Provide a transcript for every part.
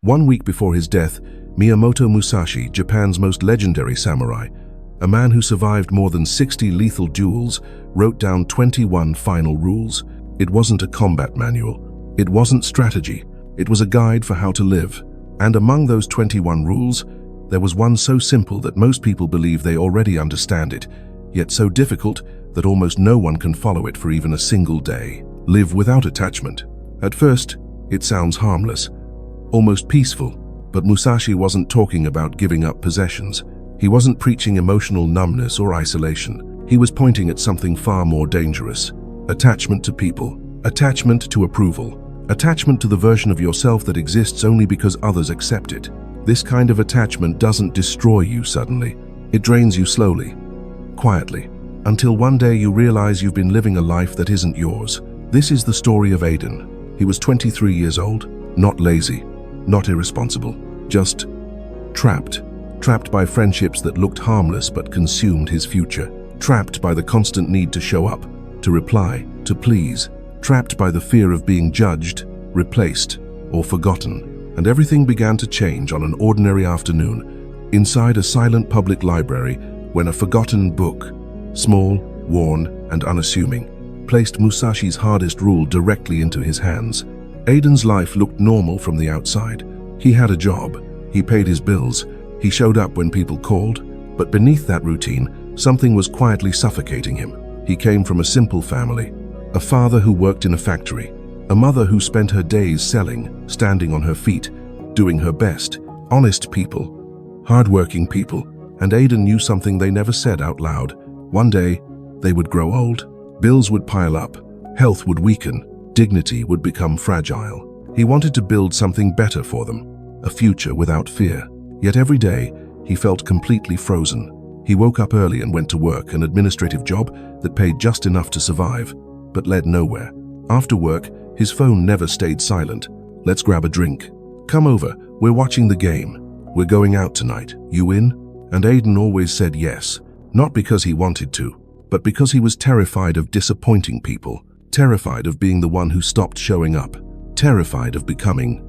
1 week before his death, Miyamoto Musashi, Japan's most legendary samurai, a man who survived more than 60 lethal duels, wrote down 21 final rules. It wasn't a combat manual. It wasn't strategy. It was a guide for how to live. And among those 21 rules, there was one so simple that most people believe they already understand it, yet so difficult that almost no one can follow it for even a single day. Live without attachment. At first, it sounds harmless, almost peaceful, but Musashi wasn't talking about giving up possessions. He wasn't preaching emotional numbness or isolation. He was pointing at something far more dangerous. Attachment to people. Attachment to approval. Attachment to the version of yourself that exists only because others accept it. This kind of attachment doesn't destroy you suddenly. It drains you slowly, quietly, until one day you realize you've been living a life that isn't yours. This is the story of Aiden. He was 23 years old, not lazy, not irresponsible, just trapped. Trapped by friendships that looked harmless but consumed his future. Trapped by the constant need to show up, to reply, to please. Trapped by the fear of being judged, replaced, or forgotten. And everything began to change on an ordinary afternoon, inside a silent public library, when a forgotten book, small, worn, and unassuming, placed Musashi's hardest rule directly into his hands. Aiden's life looked normal from the outside. He had a job, he paid his bills, he showed up when people called, but beneath that routine, something was quietly suffocating him. He came from a simple family, a father who worked in a factory, a mother who spent her days selling, standing on her feet, doing her best. Honest people, hardworking people, and Aiden knew something they never said out loud. One day, they would grow old, bills would pile up, health would weaken, dignity would become fragile. He wanted to build something better for them, a future without fear. Yet every day, he felt completely frozen. He woke up early and went to work, an administrative job that paid just enough to survive, but led nowhere. After work, his phone never stayed silent. Let's grab a drink. Come over, we're watching the game. We're going out tonight. You in? And Aiden always said yes, not because he wanted to, but because he was terrified of disappointing people, terrified of being the one who stopped showing up, terrified of becoming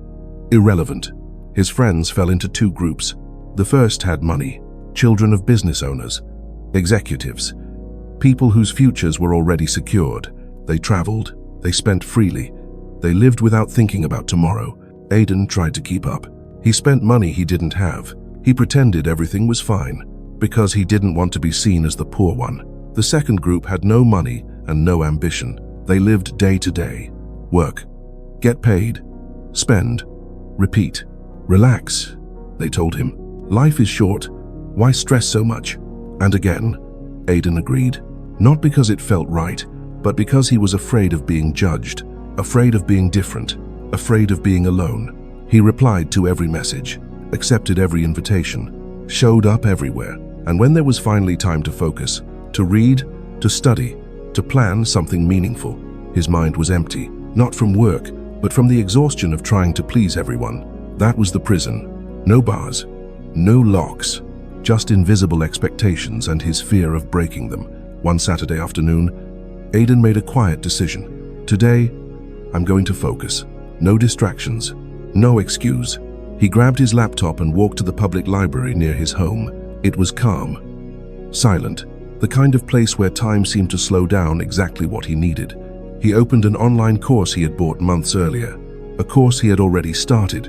irrelevant. His friends fell into two groups. The first had money, children of business owners, executives, people whose futures were already secured. They traveled, they spent freely, they lived without thinking about tomorrow. Aiden tried to keep up. He spent money he didn't have. He pretended everything was fine, because he didn't want to be seen as the poor one. The second group had no money and no ambition. They lived day to day. Work, get paid, spend, repeat. Relax, they told him. Life is short. Why stress so much? And again, Aiden agreed. Not because it felt right, but because he was afraid of being judged, afraid of being different, afraid of being alone. He replied to every message, accepted every invitation, showed up everywhere. And when there was finally time to focus, to read, to study, to plan something meaningful, his mind was empty, not from work, but from the exhaustion of trying to please everyone. That was the prison. No bars, no locks, just invisible expectations and his fear of breaking them. One Saturday afternoon, Aiden made a quiet decision. Today, I'm going to focus. No distractions, no excuse. He grabbed his laptop and walked to the public library near his home. It was calm, silent, the kind of place where time seemed to slow down, exactly what he needed. He opened an online course he had bought months earlier, a course he had already started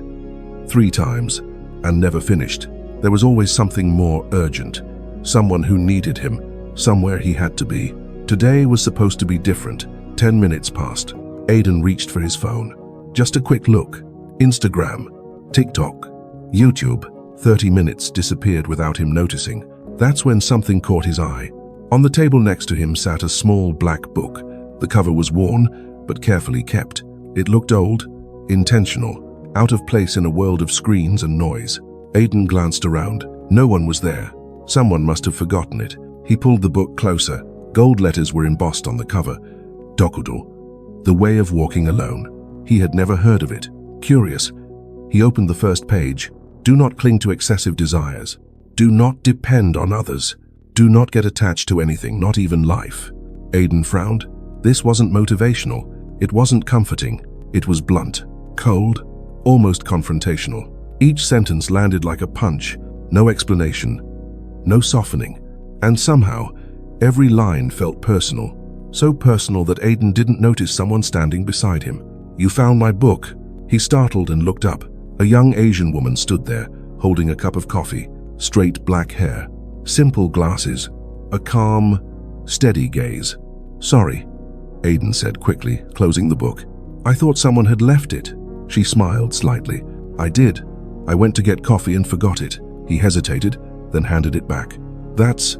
3 times and never finished. There was always something more urgent, someone who needed him, somewhere he had to be. Today was supposed to be different. 10 minutes passed. Aiden reached for his phone. Just a quick look. Instagram, TikTok, YouTube. 30 minutes disappeared without him noticing. That's when something caught his eye. On the table next to him sat a small black book. The cover was worn, but carefully kept. It looked old, intentional, out of place in a world of screens and noise. Aiden glanced around. No one was there. Someone must have forgotten it. He pulled the book closer. Gold letters were embossed on the cover. Dokudo, the way of walking alone. He had never heard of it. Curious, he opened the first page. Do not cling to excessive desires. Do not depend on others. Do not get attached to anything, not even life. Aiden frowned. This wasn't motivational. It wasn't comforting. It was blunt, cold, almost confrontational. Each sentence landed like a punch, no explanation, no softening. And somehow, every line felt personal. So personal that Aiden didn't notice someone standing beside him. "You found my book?" He startled and looked up. A young Asian woman stood there, holding a cup of coffee, straight black hair, simple glasses, a calm, steady gaze. "Sorry," Aiden said quickly, closing the book. "I thought someone had left it." She smiled slightly. "I did. I went to get coffee and forgot it." He hesitated, then handed it back. "That's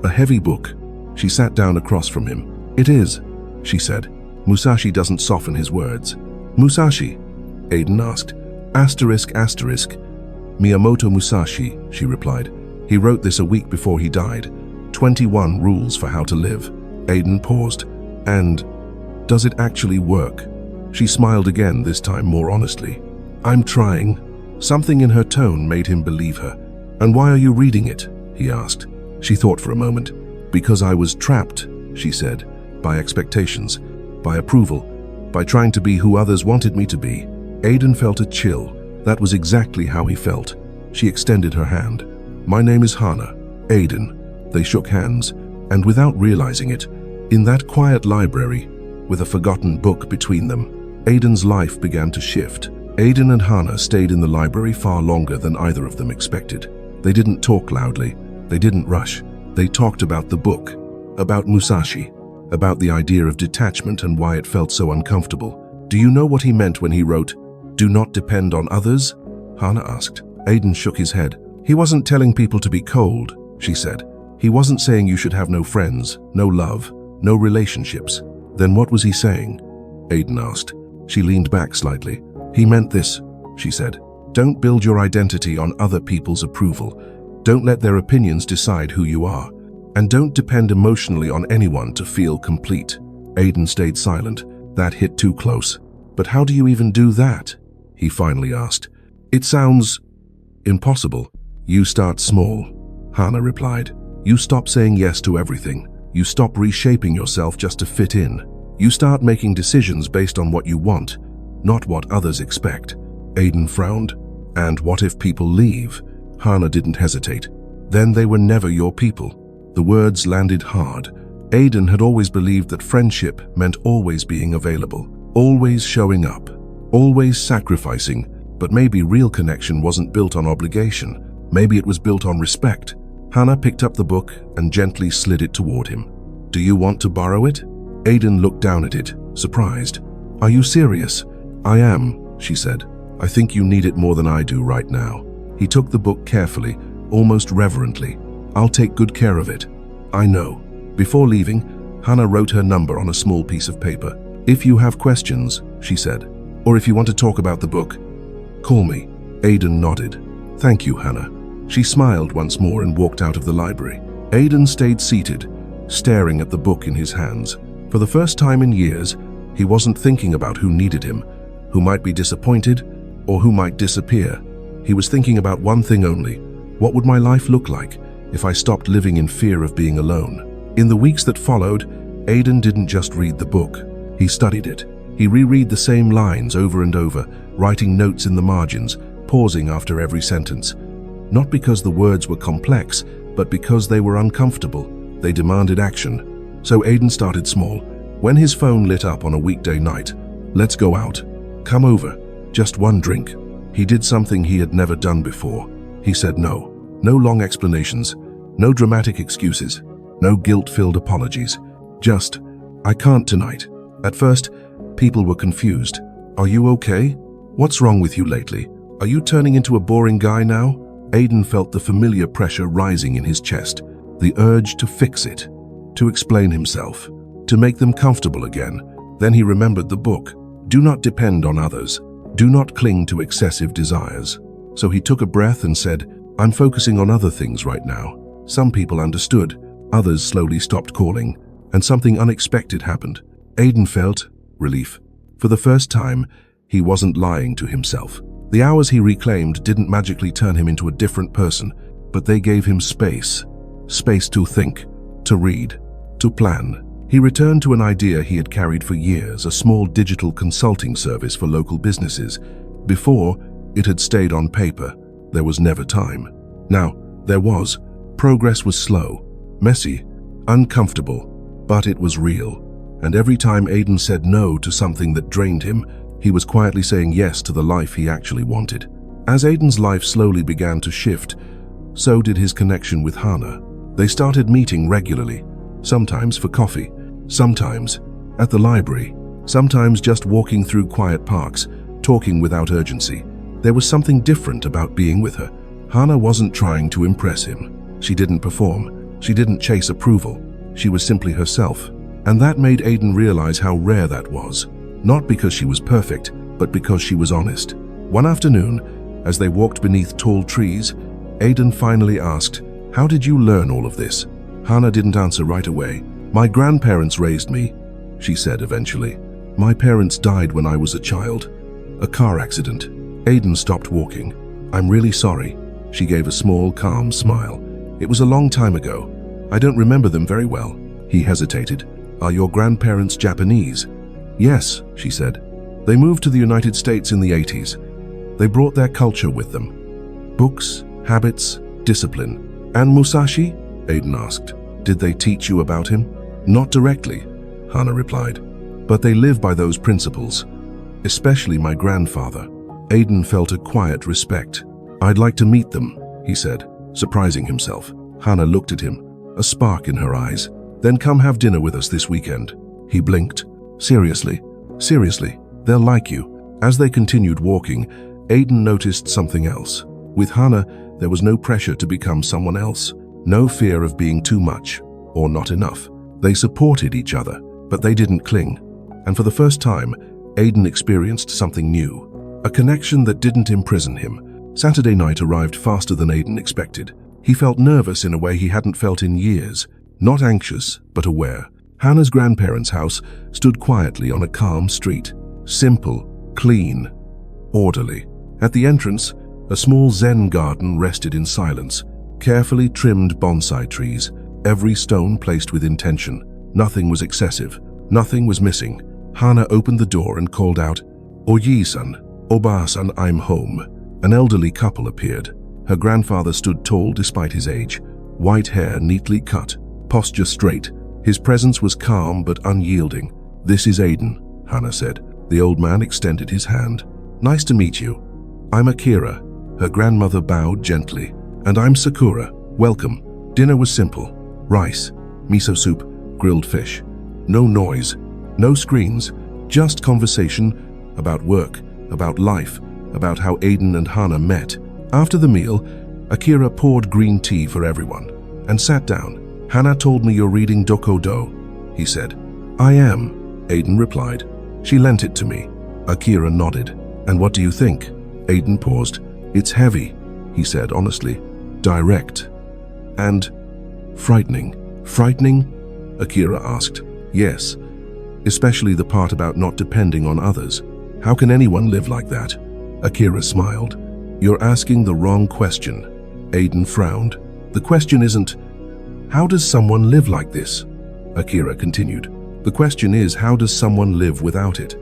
a heavy book." She sat down across from him. "It is," she said. Musashi doesn't soften his words. "Musashi?" Aiden asked. Asterisk, asterisk. "Miyamoto Musashi," she replied. "He wrote this a week before he died. 21 rules for how to live." Aiden paused. "And does it actually work?" She smiled again, this time more honestly. "I'm trying." Something in her tone made him believe her. "And why are you reading it?" he asked. She thought for a moment. "Because I was trapped," she said, "by expectations, by approval, by trying to be who others wanted me to be." Aiden felt a chill. That was exactly how he felt. She extended her hand. "My name is Hana." "Aiden." They shook hands, and without realizing it, in that quiet library, with a forgotten book between them, Aiden's life began to shift. Aiden and Hana stayed in the library far longer than either of them expected. They didn't talk loudly. They didn't rush. They talked about the book, about Musashi, about the idea of detachment and why it felt so uncomfortable. "Do you know what he meant when he wrote, 'Do not depend on others'?" Hana asked. Aiden shook his head. "He wasn't telling people to be cold," she said. "He wasn't saying you should have no friends, no love, no relationships." "Then what was he saying?" Aiden asked. She leaned back slightly. "He meant this," she said. "Don't build your identity on other people's approval. Don't let their opinions decide who you are. And don't depend emotionally on anyone to feel complete." Aiden stayed silent. That hit too close. "But how do you even do that?" he finally asked. "It sounds impossible." "You start small," Hana replied. "You stop saying yes to everything. You stop reshaping yourself just to fit in. You start making decisions based on what you want, not what others expect." Aiden frowned. "And what if people leave?" Hana didn't hesitate. "Then they were never your people." The words landed hard. Aiden had always believed that friendship meant always being available, always showing up, always sacrificing, but maybe real connection wasn't built on obligation. Maybe it was built on respect. Hana picked up the book and gently slid it toward him. "Do you want to borrow it?" Aiden looked down at it, surprised. "Are you serious?" "I am," she said. "I think you need it more than I do right now." He took the book carefully, almost reverently. "I'll take good care of it." "I know." Before leaving, Hana wrote her number on a small piece of paper. "If you have questions," she said, "or if you want to talk about the book, call me." Aiden nodded. "Thank you, Hana." She smiled once more and walked out of the library. Aiden stayed seated, staring at the book in his hands. For the first time in years, he wasn't thinking about who needed him, who might be disappointed, or who might disappear. He was thinking about one thing only: what would my life look like if I stopped living in fear of being alone? In the weeks that followed, Aiden didn't just read the book. He studied it. He reread the same lines over and over, writing notes in the margins, pausing after every sentence. Not because the words were complex, but because they were uncomfortable. They demanded action. So Aiden started small. When his phone lit up on a weekday night, "Let's go out. Come over. Just one drink." He did something he had never done before. He said no. No long explanations. No dramatic excuses. No guilt-filled apologies. Just, "I can't tonight." At first, people were confused. "Are you okay? What's wrong with you lately? Are you turning into a boring guy now?" Aiden felt the familiar pressure rising in his chest, the urge to fix it, to explain himself, to make them comfortable again. Then he remembered the book. Do not depend on others. Do not cling to excessive desires. So he took a breath and said, "I'm focusing on other things right now." Some people understood. Others slowly stopped calling, and something unexpected happened. Aiden felt relief. For the first time, he wasn't lying to himself. The hours he reclaimed didn't magically turn him into a different person, but they gave him space. Space to think, to read, to plan. He returned to an idea he had carried for years, a small digital consulting service for local businesses. Before, it had stayed on paper. There was never time. Now, there was. Progress was slow, messy, uncomfortable, but it was real. And every time Aiden said no to something that drained him, he was quietly saying yes to the life he actually wanted. As Aiden's life slowly began to shift, so did his connection with Hannah. They started meeting regularly, sometimes for coffee, sometimes at the library, sometimes just walking through quiet parks, talking without urgency. There was something different about being with her. Hannah wasn't trying to impress him. She didn't perform. She didn't chase approval. She was simply herself. And that made Aiden realize how rare that was. Not because she was perfect, but because she was honest. One afternoon, as they walked beneath tall trees, Aiden finally asked, "How did you learn all of this?" Hannah didn't answer right away. "My grandparents raised me," she said eventually. "My parents died when I was a child. A car accident." Aiden stopped walking. "I'm really sorry." She gave a small, calm smile. "It was a long time ago. I don't remember them very well." He hesitated. "Are your grandparents Japanese?" "Yes," she said. "They moved to the United States in the 80s. They brought their culture with them. Books, habits, discipline." "And Musashi?" Aiden asked. "Did they teach you about him?" "Not directly," Hannah replied. "But they live by those principles. Especially my grandfather." Aiden felt a quiet respect. "I'd like to meet them," he said, surprising himself. Hannah looked at him, a spark in her eyes. "Then come have dinner with us this weekend." He blinked. "Seriously? Seriously, they'll like you." As they continued walking, Aiden noticed something else. With Hannah, there was no pressure to become someone else, no fear of being too much or not enough. They supported each other, but they didn't cling. And for the first time, Aiden experienced something new, a connection that didn't imprison him. Saturday night arrived faster than Aiden expected. He felt nervous in a way he hadn't felt in years, not anxious, but aware. Hannah's grandparents' house stood quietly on a calm street, simple, clean, orderly. At the entrance, a small Zen garden rested in silence, carefully trimmed bonsai trees, every stone placed with intention. Nothing was excessive, nothing was missing. Hannah opened the door and called out, "Oji-san, Oba-san, I'm home." An elderly couple appeared. Her grandfather stood tall despite his age, white hair neatly cut, posture straight. His presence was calm but unyielding. "This is Aiden," Hannah said. The old man extended his hand. "Nice to meet you. I'm Akira." Her grandmother bowed gently. "And I'm Sakura. Welcome." Dinner was simple. Rice, miso soup, grilled fish. No noise, no screens, just conversation about work, about life, about how Aiden and Hannah met. After the meal, Akira poured green tea for everyone and sat down. "Hannah told me you're reading Dokudo," he said. "I am," Aiden replied. "She lent it to me." Akira nodded. "And what do you think?" Aiden paused. "It's heavy," he said honestly. "Direct. And frightening." "Frightening?" Akira asked. "Yes, especially the part about not depending on others. How can anyone live like that?" Akira smiled. "You're asking the wrong question." Aiden frowned. "The question isn't, how does someone live like this?" Akira continued. "The question is, how does someone live without it?"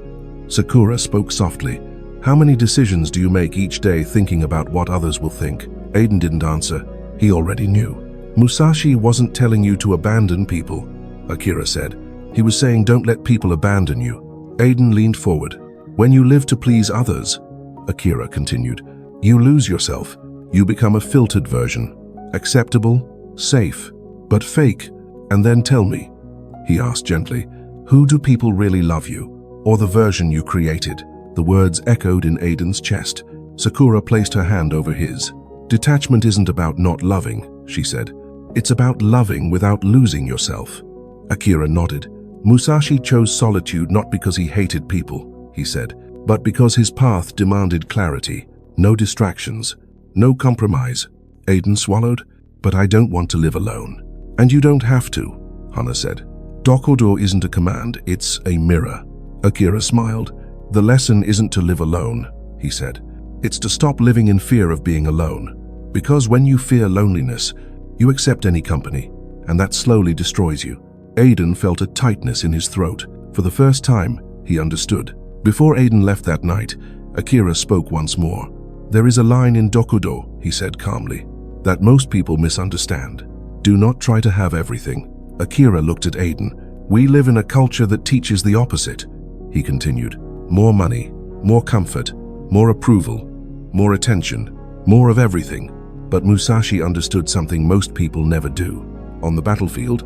Sakura spoke softly. "How many decisions do you make each day thinking about what others will think?" Aiden didn't answer. He already knew. "Musashi wasn't telling you to abandon people," Akira said. "He was saying don't let people abandon you." Aiden leaned forward. "When you live to please others," Akira continued, "you lose yourself. You become a filtered version. Acceptable, safe, but fake. And then tell me," he asked gently, "who do people really love you? Or the version you created?" The words echoed in Aiden's chest. Sakura placed her hand over his. "Detachment isn't about not loving," she said. "It's about loving without losing yourself." Akira nodded. "Musashi chose solitude not because he hated people," he said, "but because his path demanded clarity. No distractions, no compromise." Aiden swallowed. "But I don't want to live alone." "And you don't have to," Hannah said. "Dokudo isn't a command, it's a mirror." Akira smiled. "The lesson isn't to live alone," he said. "It's to stop living in fear of being alone. Because when you fear loneliness, you accept any company, and that slowly destroys you." Aiden felt a tightness in his throat. For the first time, he understood. Before Aiden left that night, Akira spoke once more. "There is a line in Dokudo," he said calmly, "that most people misunderstand. Do not try to have everything." Akira looked at Aiden. "We live in a culture that teaches the opposite," he continued. "More money, more comfort, more approval, more attention, more of everything." But Musashi understood something most people never do. On the battlefield,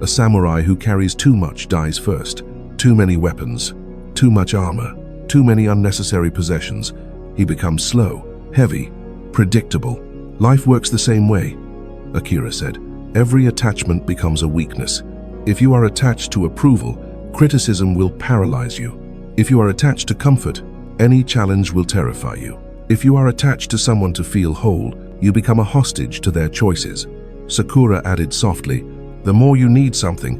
a samurai who carries too much dies first. Too many weapons, too much armor, too many unnecessary possessions. He becomes slow, heavy, predictable. "Life works the same way," Akira said. "Every attachment becomes a weakness. If you are attached to approval, criticism will paralyze you. If you are attached to comfort, any challenge will terrify you. If you are attached to someone to feel whole, you become a hostage to their choices." Sakura added softly, "The more you need something,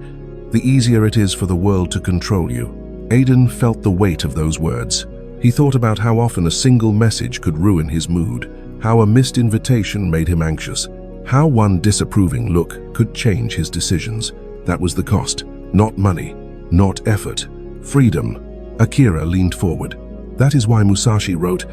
the easier it is for the world to control you." Aiden felt the weight of those words. He thought about how often a single message could ruin his mood, how a missed invitation made him anxious, how one disapproving look could change his decisions. That was the cost. Not money, not effort, freedom. Akira leaned forward. "That is why Musashi wrote,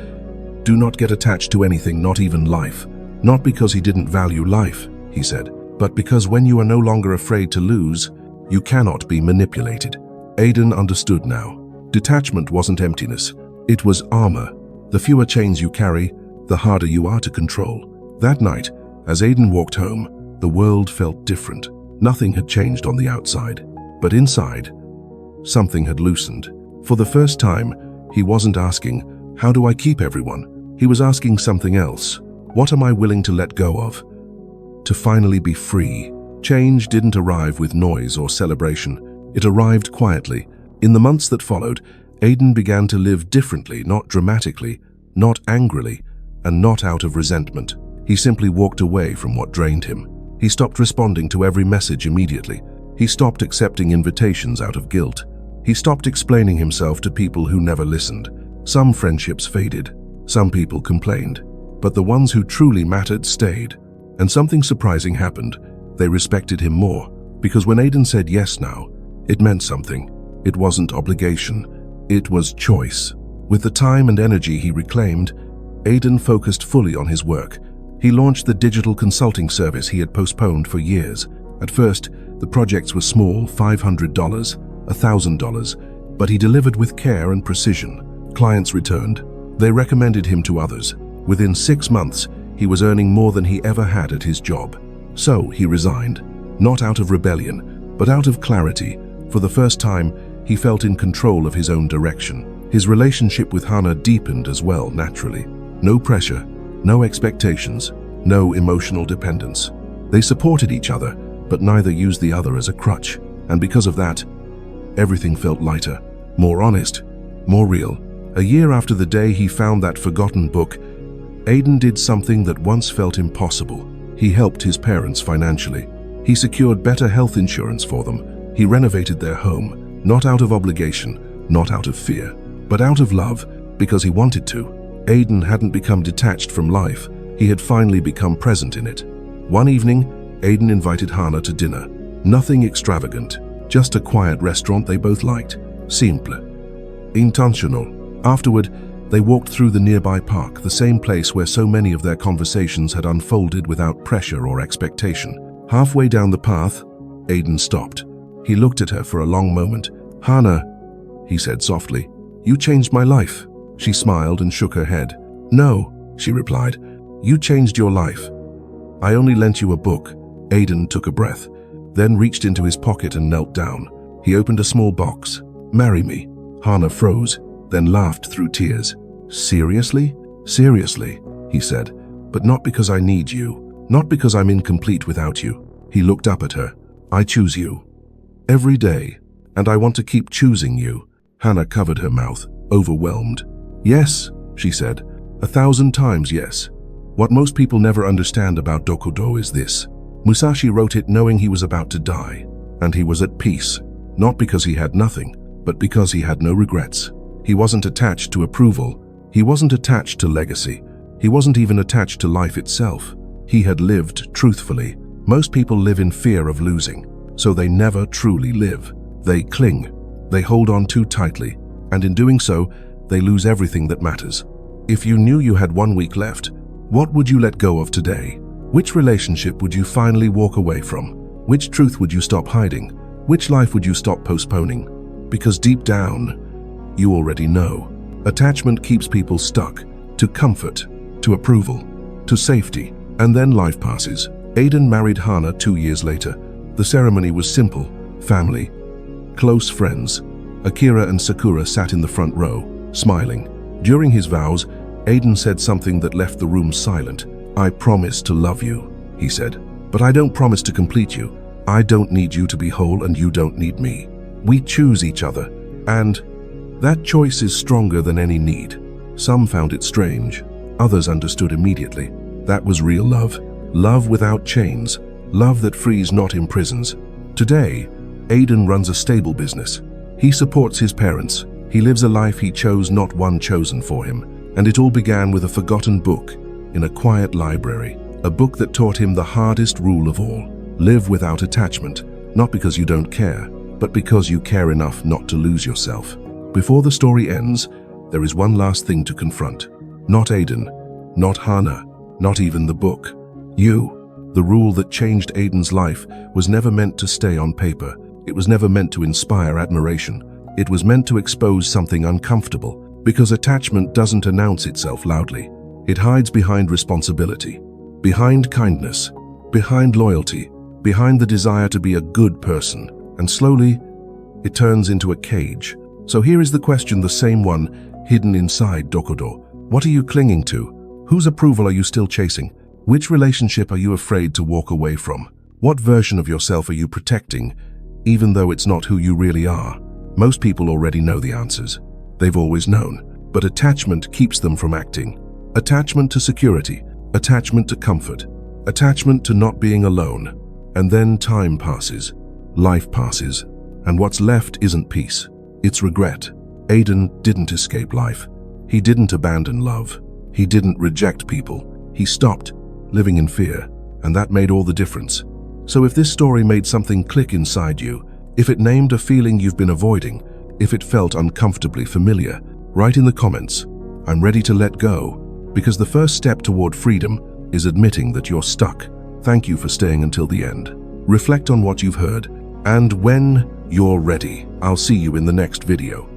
'Do not get attached to anything, not even life.' Not because he didn't value life," he said, "but because when you are no longer afraid to lose, you cannot be manipulated." Aiden understood now. Detachment wasn't emptiness. It was armor. The fewer chains you carry, the harder you are to control. That night, as Aiden walked home, the world felt different. Nothing had changed on the outside, but inside, something had loosened. For the first time, he wasn't asking, "How do I keep everyone?" He was asking something else. "What am I willing to let go of?" To finally be free. Change didn't arrive with noise or celebration. It arrived quietly. In the months that followed, Aiden began to live differently, not dramatically, not angrily, and not out of resentment. He simply walked away from what drained him. He stopped responding to every message immediately. He stopped accepting invitations out of guilt. He stopped explaining himself to people who never listened. Some friendships faded. Some people complained. But the ones who truly mattered stayed. And something surprising happened. They respected him more. Because when Aiden said yes now, it meant something. It wasn't obligation. It was choice. With the time and energy he reclaimed, Aiden focused fully on his work. He launched the digital consulting service he had postponed for years. At first, the projects were small, $500, $1,000, but he delivered with care and precision. Clients returned. They recommended him to others. Within 6 months, he was earning more than he ever had at his job. So he resigned, not out of rebellion, but out of clarity. For the first time, he felt in control of his own direction. His relationship with Hana deepened as well, naturally. No pressure, no expectations, no emotional dependence. They supported each other, but neither used the other as a crutch. And because of that, everything felt lighter, more honest, more real. A year after the day he found that forgotten book, Aiden did something that once felt impossible. He helped his parents financially. He secured better health insurance for them. He renovated their home, not out of obligation, not out of fear, but out of love, because he wanted to. Aiden hadn't become detached from life. He had finally become present in it. One evening, Aiden invited Hana to dinner. Nothing extravagant, just a quiet restaurant they both liked. Simple. Intentional. Afterward, they walked through the nearby park, the same place where so many of their conversations had unfolded without pressure or expectation. Halfway down the path, Aiden stopped. He looked at her for a long moment. "Hana," he said softly, "you changed my life." She smiled and shook her head. "No," she replied, "you changed your life. I only lent you a book." Aiden took a breath, then reached into his pocket and knelt down. He opened a small box. "Marry me." Hana froze, then laughed through tears. "Seriously?" "Seriously," he said, "but not because I need you, not because I'm incomplete without you." He looked up at her. "I choose you. Every day, and I want to keep choosing you." Hana covered her mouth, overwhelmed. "Yes," she said, 1,000 times yes. What most people never understand about Dokudo is this. Musashi wrote it knowing he was about to die, and he was at peace, not because he had nothing, but because he had no regrets. He wasn't attached to approval. He wasn't attached to legacy. He wasn't even attached to life itself. He had lived truthfully. Most people live in fear of losing, so they never truly live. They cling. They hold on too tightly, and in doing so, they lose everything that matters. If you knew you had 1 week left, what would you let go of today? Which relationship would you finally walk away from? Which truth would you stop hiding? Which life would you stop postponing? Because deep down, you already know. Attachment keeps people stuck to comfort, to approval, to safety, and then life passes. Aiden married Hana 2 years later. The ceremony was simple: family, close friends. Akira and Sakura sat in the front row, smiling. During his vows, Aiden said something that left the room silent. "I promise to love you," he said, "but I don't promise to complete you. I don't need you to be whole and you don't need me. We choose each other, and that choice is stronger than any need." Some found it strange. Others understood immediately. That was real love. Love without chains. Love that frees, not imprisons. Today, Aiden runs a stable business. He supports his parents. He lives a life he chose, not one chosen for him. And it all began with a forgotten book in a quiet library. A book that taught him the hardest rule of all: live without attachment. Not because you don't care, but because you care enough not to lose yourself. Before the story ends, there is one last thing to confront. Not Aiden, not Hana, not even the book. You. The rule that changed Aiden's life was never meant to stay on paper. It was never meant to inspire admiration. It was meant to expose something uncomfortable, because attachment doesn't announce itself loudly. It hides behind responsibility, behind kindness, behind loyalty, behind the desire to be a good person, and slowly, it turns into a cage. So here is the question, the same one hidden inside Dokudo. What are you clinging to? Whose approval are you still chasing? Which relationship are you afraid to walk away from? What version of yourself are you protecting, even though it's not who you really are? Most people already know the answers. They've always known, but attachment keeps them from acting. Attachment to security, attachment to comfort, attachment to not being alone. And then time passes, life passes, and what's left isn't peace, it's regret. Aiden didn't escape life. He didn't abandon love. He didn't reject people. He stopped living in fear, and that made all the difference. So if this story made something click inside you, if it named a feeling you've been avoiding, if it felt uncomfortably familiar, write in the comments, "I'm ready to let go," because the first step toward freedom is admitting that you're stuck. Thank you for staying until the end. Reflect on what you've heard, and when you're ready, I'll see you in the next video.